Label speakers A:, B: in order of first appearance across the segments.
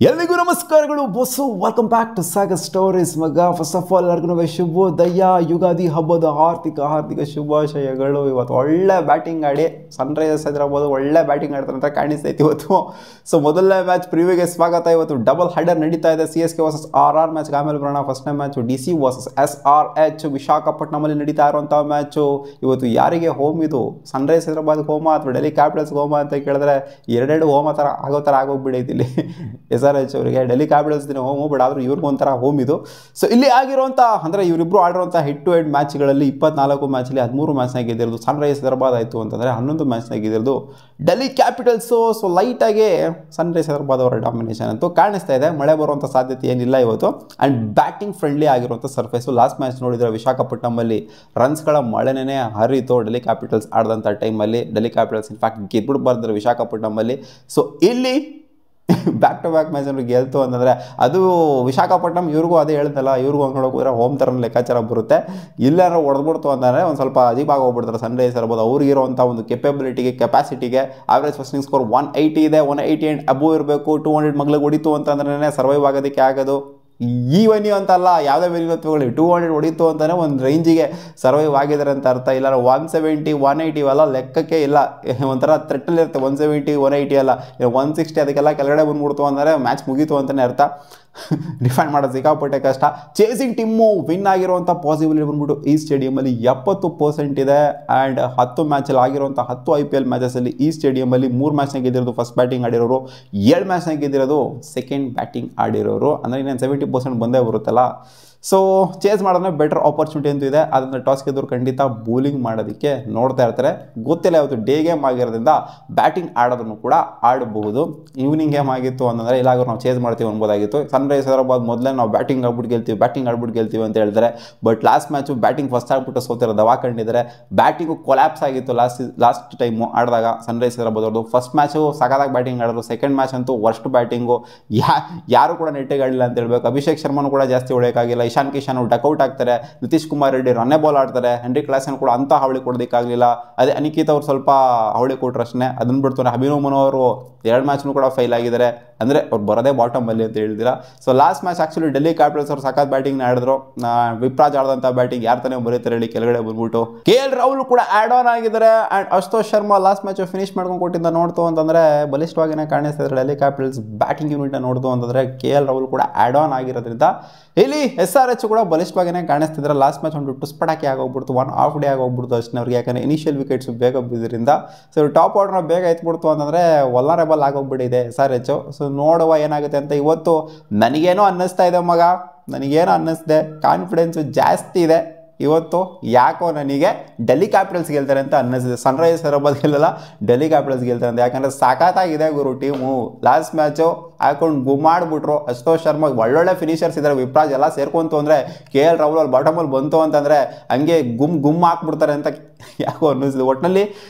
A: ಎಲ್ಲಿಗೂ ನಮಸ್ಕಾರಗಳು boss welcome back to Sagar stories ಮಗ. ಫಸ್ಟ್ ಆಫ್ ಆಲ್ ಎಲ್ಲರಿಗೂ ಶುಭೋದಯ, ಯುಗಾದಿ ಹಬ್ಬದ ಹಾರ್ದಿಕ ಶುಭಾಶಯಗಳು. ಇವತ್ತು ಒಳ್ಳೆ ಬ್ಯಾಟಿಂಗ್ ಆಡಿ ಸನ್ರೈಸರ್ಸ್ ಹೈದರಾಬಾದ್ ಒಳ್ಳೆ ಬ್ಯಾಟಿಂಗ್ ಆಡ್ತಾರೆ ಅಂತ ಕಾಣಿಸ್ತೈತಿ ಇವತ್ತು. ಸೊ ಮೊದಲನೇ ಮ್ಯಾಚ್ ಪ್ರಿವ್ಯೂಗೆ ಸ್ವಾಗತ. ಇವತ್ತು ಡಬಲ್ ಹೈಡರ್ ನಡೀತಾ ಇದೆ, CSK ವರ್ಸಸ್ RR ಮ್ಯಾಚ್. ಆಮೇಲೆ ಬರೋಣ ಫಸ್ಟ್ನೇ ಮ್ಯಾಚು DC ವರ್ಸಸ್ SRH ವಿಶಾಖಪಟ್ಟಣಮಲ್ಲಿ ನಡೀತಾ ಇರುವಂಥ ಮ್ಯಾಚು. ಇವತ್ತು ಯಾರಿಗೆ ಹೋಮ್ ಇದು? ಸನ್ರೈಸರ್ಸ್ ಹೈದರಾಬಾದ್ ಹೋಮ ಅಥವಾ ಡೆಲ್ಲಿ ಕ್ಯಾಪಿಟಲ್ಸ್ ಹೋಮ ಅಂತ ಕೇಳಿದ್ರೆ ಎರಡೆರಡು ಹೋಮ ಥರ ಆಗೋಗ್ಬಿಡೈತಿ ಇಲ್ಲಿ. SRH ಅವರಿಗೆ ಡೆಲ್ಲಿ ಕ್ಯಾಪಿಟಲ್ಸ್ ದಿನ ಹೋಮು, ಬಟ್ ಆದರೂ ಇವ್ರಿಗೂ ಒಂಥರ ಹೋಮ್ ಇದು. ಸೊ ಇಲ್ಲಿ ಆಗಿರುವಂಥ ಅಂದರೆ ಇವರಿಬ್ಬರು ಆಡಿರುವಂಥ ಹೆಡ್ ಟು ಹೆಡ್ ಮ್ಯಾಚ್ಗಳಲ್ಲಿ 24 ಮ್ಯಾಚಲ್ಲಿ 13 ಮ್ಯಾಚ್ನಾಗ ಗೆದ್ದಿರೋದು ಸನ್ರೈಸರ್ಸ್ ಹೈದರಾಬಾದ್ ಆಯಿತು ಅಂತಂದರೆ 11 ಮ್ಯಾಚ್ನಾಗ ಗೆದ್ದಿರೋದು ಡೆಲ್ಲಿ ಕ್ಯಾಪಿಟಲ್ಸು. ಸೊ ಲೈಟಾಗಿ ಸನ್ರೈಸರ್ಸ್ ಹೈದರಾಬಾದ್ ಅವರ ಡಾಮಿನೇಷನ್ ಅಂತೂ ಕಾಣಿಸ್ತಾ ಇದೆ. ಮಳೆ ಬರುವಂಥ ಸಾಧ್ಯತೆ ಏನಿಲ್ಲ ಇವತ್ತು. ಆ್ಯಂಡ್ ಬ್ಯಾಟಿಂಗ್ ಫ್ರೆಂಡ್ಲಿ ಆಗಿರುವಂಥ ಸರ್ಫೇಸು. ಲಾಸ್ಟ್ ಮ್ಯಾಚ್ ನೋಡಿದರೆ ವಿಶಾಖಪಟ್ಟಣಮಲ್ಲಿ ರನ್ಸ್ಗಳ ಮಳೆನೇ ಹರಿತು ಡೆಲ್ಲಿ ಕ್ಯಾಪಿಟಲ್ಸ್ ಆಡಿದಂಥ ಟೈಮಲ್ಲಿ. ಡೆಲ್ಲಿ ಕ್ಯಾಪಿಟಲ್ಸ್ ಇನ್ಫ್ಯಾಕ್ಟ್ ಗೆದ್ಬಿಡ್ಬಾರ್ದು ವಿಶಾಖಪಟ್ಟಣಮಲ್ಲಿ. ಸೊ ಇಲ್ಲಿ ಬ್ಯಾಕ್ ಟು ಬ್ಯಾಕ್ ಮ್ಯಾಚ್ ಅವ್ರಿಗೆ ಗೆಲ್ತು ಅಂತಂದರೆ ಅದು ವಿಶಾಖಪಟ್ಟಣಂ ಇವ್ರಿಗೂ ಅದೇ ಹೇಳ್ದಲ್ಲ, ಇವ್ರಿಗೂ ಹಂಗೆ ನೋಡೋಕೆ ಹೋದರೆ ಹೋಮ್ ಥರ ಲೆಕ್ಕಾಚಾರ ಬರುತ್ತೆ. ಇಲ್ಲಾರು ಹೊಡೆದ್ಬಿಡ್ತು ಅಂತಂದರೆ ಒಂದು ಸ್ವಲ್ಪ ಅಜೀಬಾಗಿ ಹೋಗ್ಬಿಡ್ತಾರೆ ಸನ್ರೈಸರ್ಸ್ ಇರ್ಬೋದು. ಅವ್ರಿಗಿರೋಂಥ ಒಂದು ಕೆಪಾಸಿಟಿಗೆ ಆವ್ರೇಜ್ ಫಸ್ಟಿಂಗ್ ಸ್ಕೋರ್ 180 ಇದೆ. 180 ಆ್ಯಂಡ್ ಅಬೋವ್ ಇರಬೇಕು. 200 ಮಗ್ಳಿಗೆ ಹೊಡಿತು ಅಂತಂದ್ರೆ ಸರ್ವೈವ್ ಆಗೋದಕ್ಕೆ ಆಗೋದು. ಈ ವೆನ್ಯೂ ಅಂತಲ್ಲ, ಯಾವುದೇ ವೆನ್ಯೂ ತಗೊಳ್ಳಿ 200 ಹೊಡಿತು ಅಂತಲೇ ಒಂದು ರೇಂಜಿಗೆ ಸರ್ವೈವ್ ಆಗಿದ್ದಾರೆ ಅಂತ ಅರ್ಥ. ಇಲ್ಲ 170 180 ಇವೆಲ್ಲ ಲೆಕ್ಕಕ್ಕೆ ಇಲ್ಲ. ಒಂಥರ ಥ್ರೆಟ್ಟಲ್ಲಿರುತ್ತೆ 170 180 ಅಲ್ಲ, 160 ಅದಕ್ಕೆಲ್ಲ ಕೆಳಗಡೆ ಬಂದ್ಬಿಡ್ತು ಅಂದರೆ ಮ್ಯಾಚ್ ಮುಗೀತು ಅಂತಲೇ ಅರ್ಥ. ಡಿಫೈನ್ ಮಾಡೋದು ಸಿಕ್ಕಾಪಟ್ಟೆ ಕಷ್ಟ. ಚೇಸಿಂಗ್ ಟೀಮು ವಿನ್ ಆಗಿರುವಂಥ ಪಾಸಿಬಿಲಿಟಿ ಬಂದ್ಬಿಟ್ಟು ಈ ಸ್ಟೇಡಿಯಮಲ್ಲಿ 70% ಇದೆ. ಆ್ಯಂಡ್ 10 ಮ್ಯಾಚಲ್ಲಿ ಆಗಿರುವಂಥ 10 IPL ಮ್ಯಾಚಸಲ್ಲಿ ಈ ಸ್ಟೇಡಿಯಮಲ್ಲಿ 3 ಮ್ಯಾಚ್ನಾಗ ಗೆದ್ದಿರೋದು ಫಸ್ಟ್ ಬ್ಯಾಟಿಂಗ್ ಆಡಿರೋರು, 7 ಮ್ಯಾಚ್ನಾಗ ಗೆದ್ದಿರೋದು ಸೆಕೆಂಡ್ ಬ್ಯಾಟಿಂಗ್ ಆಡಿರೋರು. ಅಂದರೆ ಇನ್ನೇನು 70% ಬಂದೇ ಬರುತ್ತಲ್ಲ. ಸೊ ಚೇಸ್ ಮಾಡೋದ್ರೆ ಬೆಟರ್ ಆಪರ್ಚುನಿಟಿ ಅಂತೂ ಇದೆ. ಅದನ್ನು ಟಾಸ್ ಗೆದ್ದವರು ಖಂಡಿತ ಬೌಲಿಂಗ್ ಮಾಡೋದಕ್ಕೆ ನೋಡ್ತಾ ಇರ್ತಾರೆ. ಗೊತ್ತಿಲ್ಲ ಇವತ್ತು ಡೇ ಗೇಮ್ ಆಗಿರೋದ್ರಿಂದ ಬ್ಯಾಟಿಂಗ್ ಆಡೋದನ್ನು ಕೂಡ ಆಡಬಹುದು. ಈವ್ನಿಂಗ್ ಗೇಮ್ ಆಗಿತ್ತು ಅಂತಂದರೆ ಇಲ್ಲಾಗ ನಾವು ಚೇಸ್ ಮಾಡ್ತೀವಿ ಅನ್ಬೋದಾಗಿತ್ತು. ಸನ್ರೈಸರ್ಸ್ ಹೈದರಾಬಾದ್ ಮೊದಲೇ ನಾವು ಬ್ಯಾಟಿಂಗ್ ಆಡ್ಬಿಟ್ಟು ಗೆಲ್ತೀವಿ ಅಂತ ಹೇಳ್ತಾರೆ. But last match batting first ಆಗ್ಬಿಟ್ಟು ಸೋತಿರೋ ದವಾ ಕಂಡಿದ್ದಾರೆ. ಬ್ಯಾಟಿಂಗು ಕೊಲ್ಯಾಪ್ಸ್ ಆಗಿತ್ತು ಲಾಸ್ಟ್ ಟೈಮು ಆಡಿದಾಗ ಸನ್ರೈಸರ್ಸ್ ಹೈದರಾಬಾದ್ ಅವ್ರದ್ದು. ಫಸ್ಟ್ ಮ್ಯಾಚು ಸಖತ್ತಾಗಿ ಬ್ಯಾಟಿಂಗ್ ಆಡಿದ್ರು, ಸೆಕೆಂಡ್ ಮ್ಯಾಚ್ ಅಂತೂ ವರ್ಸ್ಟ್ ಬ್ಯಾಟಿಂಗು. ಯಾರು ಕೂಡ ನೆಟ್ಟಿಗೆ ಆಡಲಿಲ್ಲ ಅಂತ ಹೇಳ್ಬೇಕು. ಅಭಿಷೇಕ್ ಶರ್ಮನು ಕೂಡ ಜಾಸ್ತಿ ಹೊಡೆಯೋಕ್ಕಾಗಿಲ್ಲ. ಇಶಾನ್ ಕಿಶನ್ ಡಕ್ಔಟ್ ಆಗ್ತಾರೆ. ನಿತೀಶ್ ಕುಮಾರ್ ರೆಡ್ಡಿ ರನ್ನೇ ಬಾಲ್ ಆಡ್ತಾರೆ. ಹೆನ್ರಿ ಕ್ಲಾಸನ್ ಕೂಡ ಅಂತ ಹಾವಳಿ ಕೊಡೋದಕ್ಕಾಗಲಿಲ್ಲ. ಅದೇ ಅನಿಕೇತ್ ಅವ್ರು ಸ್ವಲ್ಪ ಹಾವಳಿ ಕೊಟ್ಟರು ಅಷ್ಟೇ. ಅದನ್ನು ಬಿಡ್ತಾರೆ. ಅಭಿನವ್ ಮನು ಅವರು 2 ಮ್ಯಾಚ್ನೂ ಕೂಡ ಫೈಲ್ ಆಗಿದ್ದಾರೆ. ಅಂದರೆ ಅವ್ರು ಬರೋದೇ ಬಾಟಮ್ ಅಲ್ಲಿ ಅಂತ ಹೇಳಿದಿರಾ. So last match actually Delhi capitals ಅವರು ಸಖತ್ ಬ್ಯಾಟಿಂಗ್ ಆಡಿದ್ರು. ವಿಪ್ರಾಜ್ ಆಡಿದಂಥ ಬ್ಯಾಟಿಂಗ್ ಯಾರು ತಾನೇ ಬರೀತಾರೆ ಹೇಳಿ ಕೆಳಗಡೆ ಬಂದ್ಬಿಟ್ಟು. KL ರಾಹುಲ್ ಕೂಡ ಆ್ಯಡ್ ಆನ್ ಆಗಿದ್ದಾರೆ. And Ashutosh Sharma last match finish ಮಾಡ್ಕೊಂಡು ಕೊಟ್ಟಿದ್ದ ನೋಡ್ತು ಅಂತಂದರೆ ಬಲಿಷ್ಠವಾಗಿಯೇ ಕಾಣಿಸ್ತಾ ಇದ್ದಾರೆ. ಡೆಲ್ಲಿ ಕ್ಯಾಪಿಟಲ್ಸ್ ಬ್ಯಾಟಿಂಗ್ ಯೂನಿಟ್ನ ನೋಡ್ತು ಅಂತಂದರೆ KL ರಾಹುಲ್ ಕೂಡ ಆ್ಯಡ್ ಆನ್ ಆಗಿರೋದ್ರಿಂದ ಇಲ್ಲಿ SRH ಕೂಡ ಬಲಿಷ್ಠವಾಗಿಯೇ ಕಾಣಿಸ್ತಿದ್ರೆ. ಲಾಸ್ಟ್ ಮ್ಯಾಚ್ ಒಂದು ಟುಸ್ಪಟಾಕಿ ಆಗೋಗ್ಬಿಡ್ತು, 1 ಹಾಫ್ ಡೇ ಆಗೋಗ್ಬಿಡ್ತು ಅಷ್ಟೇ ಅವ್ರಿಗೆ. ಯಾಕಂದರೆ ಇನಿಷಿಯಲ್ ವಿಕೆಟ್ಸ್ ಬೇಗ ಬಿದ್ದರಿಂದ. ಸೊ ಟಾಪ್ ಆರ್ಡರ್ನ ಬೇಗ ಎತ್ಬಿಡ್ತು ಅಂತಂದರೆ ವಲ್ನರೇಬಲ್ ಆಗೋಗ್ಬಿಟ್ಟಿದೆ SRH. ಸೊ ನೋಡುವ ಏನಾಗುತ್ತೆ ಅಂತ. ಇವತ್ತು ನನಗೇನೋ ಅನ್ನಿಸ್ತಾ ಇದೆ ಮಗ, ಅನ್ನಿಸ್ದೆ, ಕಾನ್ಫಿಡೆನ್ಸು ಜಾಸ್ತಿ ಇದೆ ಇವತ್ತು. ಯಾಕೋ ನನಗೆ ಡೆಲ್ಲಿ ಕ್ಯಾಪಿಟಲ್ಸ್ ಗೆಲ್ತಾರೆ ಅಂತ ಅನ್ನಿಸಿದೆ. ಸನ್ರೈಸರ್ಸ್ ಹೈದರಾಬಾದ್ ಗೆಲ್ಲಲ್ಲ, ಡೆಲ್ಲಿ ಕ್ಯಾಪಿಟಲ್ಸ್ ಗೆಲ್ತಾರೆ ಅಂತ. ಯಾಕಂದರೆ ಸಖತ್ತಾಗಿದೆ ಗುರು ಟೀಮು. ಲಾಸ್ಟ್ ಮ್ಯಾಚು ಹಾಕೊಂಡು ಗುಮ್ಮಾಡ್ಬಿಟ್ರು. ಅಶುತೋಷ್ ಶರ್ಮಾ ಒಳ್ಳೊಳ್ಳೆ ಫಿನಿಷರ್ಸ್ ಇದ್ದಾರೆ. ವಿಪ್ರಾಜ್ ಎಲ್ಲ ಸೇರ್ಕೊಂತು ಅಂದರೆ KL ರಾಹುಲ್ ಅಲ್ಲಿ ಬಾಟಮಲ್ಲಿ ಬಂತು ಅಂತಂದರೆ ಹಂಗೆ ಗುಮ್ ಹಾಕ್ಬಿಡ್ತಾರೆ ಅಂತ ಯಾಕೋ ಅನ್ನಿಸಿದೆ. ಒಟ್ಟಿನಲ್ಲಿ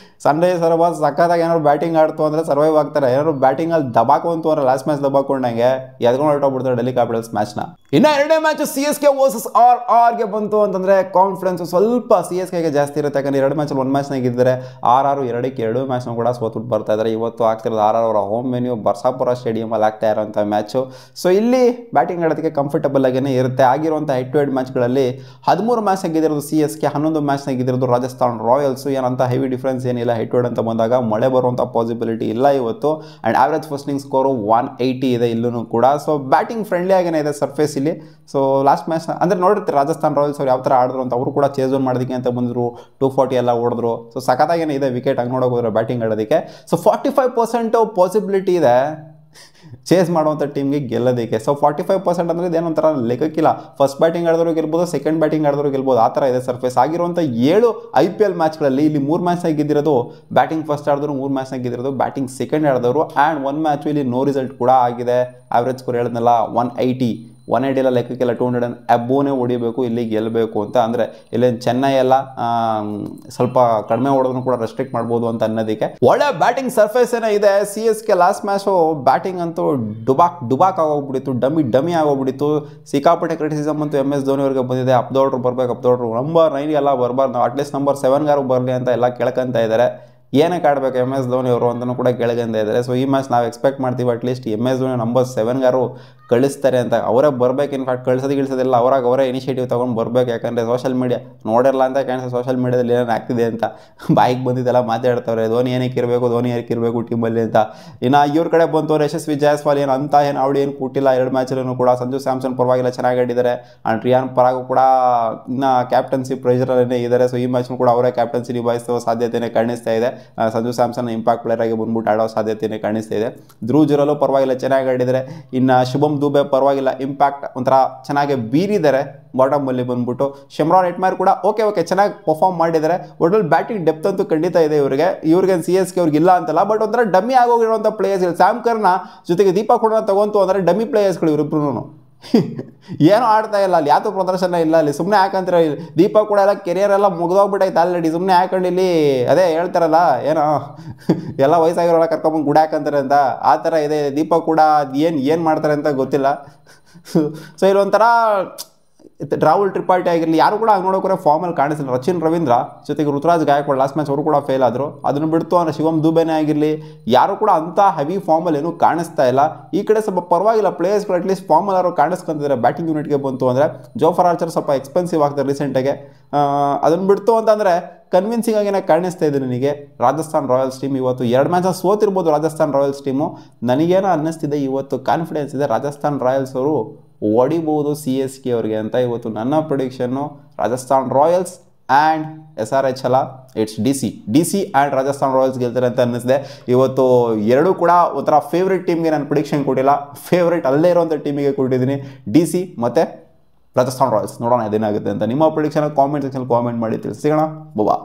A: ಸನ್ರೈಸರ್ಸ್ ಹೈದರಾಬಾದ್ ಸಖತ್ತಾಗಿ ಏನಾದ್ರು ಬ್ಯಾಟಿಂಗ್ ಆಡ್ತು ಅಂದರೆ ಸರ್ವೈವ್ ಆಗ್ತಾರೆ. ಏನಾದ್ರು ಬ್ಯಾಟಿಂಗಲ್ಲಿ ದಬಾಕೊಂತು ಅಂದರೆ ಲಾಸ್ಟ್ ಮ್ಯಾಚ್ ದಬಾಕೊಂಡಂಗೆ ಎದ್ಕೊಂಡು ಹೊರಟೋಗ್ಬಿಡ್ತಾರೆ ಡೆಲ್ಲಿ ಕ್ಯಾಪಿಟಲ್ಸ್ ಮ್ಯಾಚ್ನ. ಇನ್ನು ಎರಡನೇ ಮ್ಯಾಚು CSK ವರ್ಸಸ್ RRಗೆ ಬಂತು ಅಂತಂದರೆ ಕಾನ್ಫಿಡೆನ್ಸು ಸ್ವಲ್ಪ CSKಗೆ ಜಾಸ್ತಿ ಇರುತ್ತೆ. ಯಾಕಂದರೆ 2 ಮ್ಯಾಚಲ್ಲಿ 1 ಮ್ಯಾಚ್ನಾಗ ಇದ್ದರೆ RR 2 ಮ್ಯಾಚ್ನ ಕೂಡ ಸೋತ್ಬಿಟ್ಟು ಬರ್ತಾ ಇದ್ದಾರೆ. ಇವತ್ತು ಆಗ್ತಿರೋದು RR ಅವರ ಹೋಮ್ ವೆನ್ಯೂ ಬರ್ಸಾಪುರ ಸ್ಟೇಡಿಯಮಲ್ಲಿ ಆಗ್ತಾ ಇರೋಂಥ ಮ್ಯಾಚು. ಸೊ ಇಲ್ಲಿ ಬ್ಯಾಟಿಂಗ್ ಆಡೋದಕ್ಕೆ ಕಂಫರ್ಟಬಲ್ ಆಗೇ ಇರುತ್ತೆ. ಆಗಿರುವಂಥ ಹೆಡ್ ಟು ಹೆಡ್ ಮ್ಯಾಚ್ಗಳಲ್ಲಿ 13 ಮ್ಯಾಚ್ನಾಗ ಗೆದ್ದಿರೋದು CSK, 11 ಮ್ಯಾಚ್ನಾಗ ಗೆದ್ದಿರೋದು ರಾಜಸ್ಥಾನ್ ರಾಯಲ್ಸು. ಏನಂತ ಹೆವಿ ಡಿಫ್ರೆನ್ಸ್ ಏನಿಲ್ಲ. ಹೆಡ್ ಟು ಹೆಡ್ ಅಂತ ಬಂದಾಗ ಮಳೆ ಬರುವಂಥ ಪಾಸಿಬಿಲಿಟಿ ಇಲ್ಲ ಇವತ್ತು. ಆ್ಯಂಡ್ ಆವ್ರೇಜ್ ಫಸ್ಟಿಂಗ್ ಸ್ಕೋರು 180 ಇದೆ ಇಲ್ಲೂ ಕೂಡ. ಸೊ ಬ್ಯಾಟಿಂಗ್ ಫ್ರೆಂಡ್ಲಿ ಆಗೇ ಇದೆ ಸರ್ಫೇಸ್ ಇಲ್ಲಿ. ಸೊ ಲಾಸ್ಟ್ ಮ್ಯಾಚ್ ಅಂದರೆ ನೋಡಿರ್ತೀವಿ ರಾಜಸ್ಥಾನ್ ರಾಯಲ್ಸ್ ಅವ್ರು ಯಾವ ಥರ ಆಡಿದ್ರು ಅಂತ. ಅವರು ಕೂಡ ಚೇಸ್ ಆನ್ ಮಾಡೋದಕ್ಕೆ ಅಂತ ಬಂದರು, 240 ಎಲ್ಲ ಹೊಡೆದ್ರು. ಸೊ ಸಖತ್ತಾಗೇನೆ ಇದೆ ವಿಕೆಟ್ ಹಂಗೆ ನೋಡೋಕೆ ಹೋದ್ರೆ ಬ್ಯಾಟಿಂಗ್ ಆಡೋದಕ್ಕೆ. ಸೊ 45% ಪಾಸಿಬಿಲಿಟಿ ಇದೆ ಚೇಸ್ ಮಾಡುವಂಥ ಟೀಮ್ಗೆ ಗೆಲ್ಲೋದಕ್ಕೆ. ಸೊ 45% ಅಂದರೆ ಇದೇನೊಂಥರ ಲೆಕ್ಕಕ್ಕಿಲ್ಲ. ಫಸ್ಟ್ ಬ್ಯಾಟಿಂಗ್ ಆಡಿದವರು ಗೆಲ್ಬೋದು, ಸೆಕೆಂಡ್ ಬ್ಯಾಟಿಂಗ್ ಆಡಿದವರು ಗೆಲ್ಬೋದು, ಆ ಥರ ಇದೆ ಸರ್ಫೇಸ್. ಆಗಿರುವಂಥ 7 IPL ಮ್ಯಾಚ್ಗಳಲ್ಲಿ ಇಲ್ಲಿ 3 ಮ್ಯಾಚ್ನಾಗ ಗೆದ್ದಿರೋದು ಬ್ಯಾಟಿಂಗ್ ಫಸ್ಟ್ ಆಡಿದವರು, 3 ಮ್ಯಾಚ್ನಾಗ ಗೆದ್ದಿರೋದು ಬ್ಯಾಟಿಂಗ್ ಸೆಕೆಂಡ್ ಆಡಿದವರು. ಆ್ಯಂಡ್ 1 ಮ್ಯಾಚು ಇಲ್ಲಿ ನೋ ರಿಸಲ್ಟ್ ಕೂಡ ಆಗಿದೆ. ಆವ್ರೇಜ್ ಸ್ಕೋರ್ ಹೇಳಿದ್ನಲ್ಲ 180 ಎಲ್ಲ ಲೆಕ್ಕಕ್ಕೆಲ್ಲ 200 ಅಬೋನೇ ಹೊಡಿಬೇಕು ಇಲ್ಲಿ ಗೆಲ್ಲಬೇಕು ಅಂತ. ಅಂದರೆ ಇಲ್ಲೇನು ಚೆನ್ನೈ ಎಲ್ಲ ಸ್ವಲ್ಪ ಕಡಿಮೆ ಹೊಡೆದ್ರು ಕೂಡ ರೆಸ್ಟ್ರಿಕ್ಟ್ ಮಾಡ್ಬೋದು ಅಂತ ಅನ್ನೋದಕ್ಕೆ ಒಳ್ಳೆ ಬ್ಯಾಟಿಂಗ್ ಸರ್ಫೇಸ್ ಏನೋ ಇದೆ. CSK ಲಾಸ್ಟ್ ಮ್ಯಾಚು ಬ್ಯಾಟಿಂಗ್ ಅಂತೂ ಡುಬಾಕ್ ಆಗೋಗ್ಬಿಟ್ಟಿತ್ತು, ಡಮಿ ಆಗೋಗ್ಬಿಟ್ಟಿತ್ತು. ಸಿಕ್ಕಾಪಟ್ಟೆ ಕ್ರಿಟಿಸಿಸಮ್ ಅಂತೂ MS ಧೋನಿ ಅವ್ರಿಗೆ ಬಂದಿದೆ. ಅಪ್ಡೌಡ್ರು ಬರಬೇಕು, ನಂಬರ್ 9 ಎಲ್ಲ ಬರಬಾರ್ದು, ಅಟ್ಲೀಸ್ಟ್ ನಂಬರ್ 7 ಬರಲಿ ಅಂತ ಎಲ್ಲ ಕೇಳ್ಕೊಂತ ಇದ್ದಾರೆ. ಏನಕ್ಕೆ ಆಡಬೇಕು MS ಧೋನಿ ಅವರು ಅಂತಲೂ ಕೂಡ ಕೆಳಗಿಂದ ಇದ್ದಾರೆ. ಸೊ ಈ ಮ್ಯಾಚ್ ನಾವು ಎಕ್ಸ್ಪೆಕ್ಟ್ ಮಾಡ್ತೀವಿ ಅಟ್ಲೀಸ್ಟ್ MS ಧೋನಿ ನಂಬರ್ 7 ಕಳಿಸ್ತಾರೆ ಅಂತ. ಅವರೇ ಬರಬೇಕು, ಇನ್ಫ್ಯಾಕ್ಟ್ ಕಳಿಸೋದಿಲ್ಲ, ಅವರೇ ಇನಿಷಿಯೇಟಿವ್ ತೊಗೊಂಡು ಬರಬೇಕು. ಯಾಕಂದರೆ ಸೋಷಲ್ ಮೀಡಿಯಾ ನೋಡಿರಲ್ಲ ಅಂತ ಕಾಣಿಸ್ತದೆ, ಸೋಷಲ್ ಮೀಡಿಯಾದಲ್ಲಿ ಏನೇನು ಆಗ್ತಿದೆ ಅಂತ ಬಾಯಿಗೆ ಬಂದಿದ್ದೆಲ್ಲ ಮಾತಾಡ್ತಾರೆ. ಧೋನಿ ಏನಕ್ಕೆ ಇರಬೇಕು ಟೀಮಲ್ಲಿ ಅಂತ. ಇನ್ನು ಇವ್ರ ಕಡೆ ಬಂತು ಯಶಸ್ವಿ ಜಾಯಸ್ವಾಲ್ ಏನು ಅವಳು ಏನು ಕೂಟಿಲ್ಲ 2 ಮ್ಯಾಚಲ್ಲೂ ಕೂಡ. ಸಂಜು ಸ್ಯಾಮ್ಸನ್ ಪರವಾಗಿಲ್ಲ, ಚೆನ್ನಾಗಿ ಆಡಿದ್ದಾರೆ. ಆ್ಯಂಡ್ ರಿಯಾನ್ ಪರಾಗು ಕೂಡ ಇನ್ನು ಕ್ಯಾಪ್ಟನ್ಸಿ ಪ್ರೆಷರಲ್ಲೇ ಇದ್ದಾರೆ. ಸೊ ಈ ಮ್ಯಾಚ್ನೂ ಕೂಡ ಅವರೇ ಕ್ಯಾಪ್ಟನ್ಸಿ ನಿಭಾಯಿಸುವ ಸಾಧ್ಯತೆಯೇ ಕಾಣಿಸ್ತಾ ಇದೆ. ಸಂಜು ಸ್ಯಾಮ್ಸನ್ ಇಂಪ್ಯಾಕ್ಟ್ ಪ್ಲೇಯರ್ ಆಗಿ ಬಂದ್ಬಿಟ್ಟು ಆಡೋ ಸಾಧ್ಯತೆಯೇ ಕಾಣಿಸ್ತಾ ಇದೆ. ಧ್ರುವ್ ಜುರಲು ಪರವಾಗಿಲ್ಲ, ಚೆನ್ನಾಗಿ ಆಡಿದ್ದಾರೆ. ಇನ್ನು ಶುಭಮ್ ದುಬೆ ಪರವಾಗಿಲ್ಲ, ಇಂಪ್ಯಾಕ್ಟ್ ಒಂಥರ ಚೆನ್ನಾಗಿ ಬೀರಿದ್ದಾರೆ ಬಾಟಮಲ್ಲಿ ಬಂದ್ಬಿಟ್ಟು. ಶಮ್ರಾನ್ ಹೆಟ್ಮೇರ್ ಕೂಡ ಓಕೆ ಚೆನ್ನಾಗಿ ಪರ್ಫಾರ್ಮ್ ಮಾಡಿದ್ದಾರೆ. ಒಟ್ಟಲ್ಲಿ ಬ್ಯಾಟಿಂಗ್ ಡೆಪ್ತ್ ಅಂತೂ ಖಂಡಿತ ಇದೆ ಇವ್ರಿಗೆ CSK ಅವ್ರಿಗೆ ಇಲ್ಲ ಅಂತಲ್ಲ, ಬಟ್ ಒಂಥರ ಡಮ್ಮಿ ಆಗೋಗಿರುವಂಥ ಪ್ಲೇಯರ್ಸ್ ಇಲ್ಲ. ಸ್ಯಾಮ್ ಕರ್ನ ಜೊತೆಗೆ ದೀಪಕ್ ಕೂಡ ತಗೊಂತು ಅಂದರೆ ಡಮ್ಮಿ ಪ್ಲೇಯರ್ಸ್ಗಳು ಇವರಿಬ್ರು. ಏನೋ ಆಡ್ತಾ ಇಲ್ಲ ಅಲ್ಲಿ, ಯಾವುದು ಪ್ರದರ್ಶನ ಇಲ್ಲ ಅಲ್ಲಿ. ಸುಮ್ಮನೆ ಹಾಕಂತಾರೆ ದೀಪಕ್ ಕೂಡ ಎಲ್ಲ ಕೆರಿಯರ್ ಎಲ್ಲ ಮುಗಿದೋಗ್ಬಿಟ್ಟೈತೆ ಆಲ್ರೆಡಿ. ಸುಮ್ಮನೆ ಹಾಕೊಂಡು ಇಲ್ಲಿ ಅದೇ ಹೇಳ್ತಾರಲ್ಲ, ಏನೋ ಎಲ್ಲ ವಯಸ್ಸಾಗಿರೋಲ್ಲ ಕರ್ಕೊಂಬಂದು ಗುಡ ಹಾಕಂತಾರೆ ಅಂತ, ಆ ಥರ ಇದೆ. ದೀಪಕ್ ಕೂಡ ಏನು ಮಾಡ್ತಾರೆ ಅಂತ ಗೊತ್ತಿಲ್ಲ. ಸೊ ಇಲ್ಲೊಂಥರ ರಾಹುಲ್ ತ್ರಿಪಾಠಿ ಆಗಿರಲಿ, ಯಾರು ಕೂಡ ಹಂಗೆ ನೋಡೋಕೆ ಫಾರ್ಮಲ್ಲಿ ಕಾಣಿಸಿಲ್ಲ. ರಚಿನ್ ರವೀಂದ್ರ ಜೊತೆಗೆ ಋತುರಾಜ್ ಗಾಯಕ್ವಾಡ್ ಲಾಸ್ಟ್ ಮ್ಯಾಚ್ ಅವರು ಕೂಡ ಫೇಲ್ ಆದರು. ಅದನ್ನು ಬಿಡ್ತು ಅಂದರೆ ಶಿವಮ್ ದುಬೆನೇ ಆಗಿರಲಿ, ಯಾರು ಕೂಡ ಅಂಥ ಹೆವಿ ಫಾರ್ಮಲ್ಲಿ ಏನೂ ಕಾಣಿಸ್ತಾ ಇಲ್ಲ. ಈ ಕಡೆ ಸ್ವಲ್ಪ ಪರವಾಗಿಲ್ಲ ಪ್ಲೇಯರ್ಸ್ಗಳು ಅಟ್ಲೀಸ್ಟ್ ಫಾರ್ಮಲ್ಲಿ ಅವರು ಕಾಣಿಸ್ಕೊಂತಿದ್ದಾರೆ. ಬ್ಯಾಟಿಂಗ್ ಯೂನಿಟ್ಗೆ ಬಂತು ಅಂದರೆ ಜೋಫರ್ ಆರ್ಚರ್ ಸ್ವಲ್ಪ ಎಕ್ಸ್ಪೆನ್ಸಿವ್ ಆಗ್ತಾರೆ ರೀಸೆಂಟಾಗೆ. ಅದನ್ನು ಬಿಡ್ತು ಅಂತಂದರೆ ಕನ್ವಿನ್ಸಿಂಗ್ ಆಗಿನೇ ಕಾಣಿಸ್ತಾ ಇದೆ ನನಗೆ ರಾಜಸ್ಥಾನ್ ರಾಯಲ್ಸ್ ಟೀಮ್. ಇವತ್ತು 2 ಮ್ಯಾಚ್ ಸೋತಿರ್ಬೋದು ರಾಜಸ್ಥಾನ್ ರಾಯಲ್ಸ್ ಟೀಮು. ನನಗೇನೋ ಅನ್ನಿಸ್ತಿದೆ ಇವತ್ತು ಕಾನ್ಫಿಡೆನ್ಸ್ ಇದೆ ರಾಜಸ್ಥಾನ್ ರಾಯಲ್ಸ್ ಅವರು ಹೊಡಿಬೋದು CSK ಅವ್ರಿಗೆ ಅಂತ. ಇವತ್ತು ನನ್ನ ಪ್ರೆಡಿಕ್ಷನ್ನು ರಾಜಸ್ಥಾನ್ ರಾಯಲ್ಸ್ ಆ್ಯಂಡ್ SRH ಅಲ್ಲ, it's DC and Rajasthan Royals ಗೆಲ್ತಾರೆ ಅಂತ ಅನ್ನಿಸಿದೆ. ಇವತ್ತು ಎರಡೂ ಕೂಡ ಒಂಥರ ಫೇವ್ರೇಟ್ ಟೀಮ್ಗೆ ನಾನು ಪ್ರೆಡಿಕ್ಷನ್ ಕೊಟ್ಟಿಲ್ಲ, ಫೇವ್ರೇಟ್ ಅಲ್ಲೇ ಇರೋಂಥ ಟೀಮಿಗೆ ಕೊಟ್ಟಿದ್ದೀನಿ, DC ಮತ್ತು ರಾಜಸ್ಥಾನ್ ರಾಯಲ್ಸ್. ನೋಡೋಣ ಏನಾಗುತ್ತೆ ಅಂತ. ನಿಮ್ಮ ಪ್ರೆಡಿಕ್ಷನ್ ಕಾಮೆಂಟ್ ಸೆಕ್ಷನ್ ಕಾಮೆಂಟ್ ಮಾಡಿ ತಿಳಿಸಿ. ಸಿಗೋಣ, ಬಾಬಾ.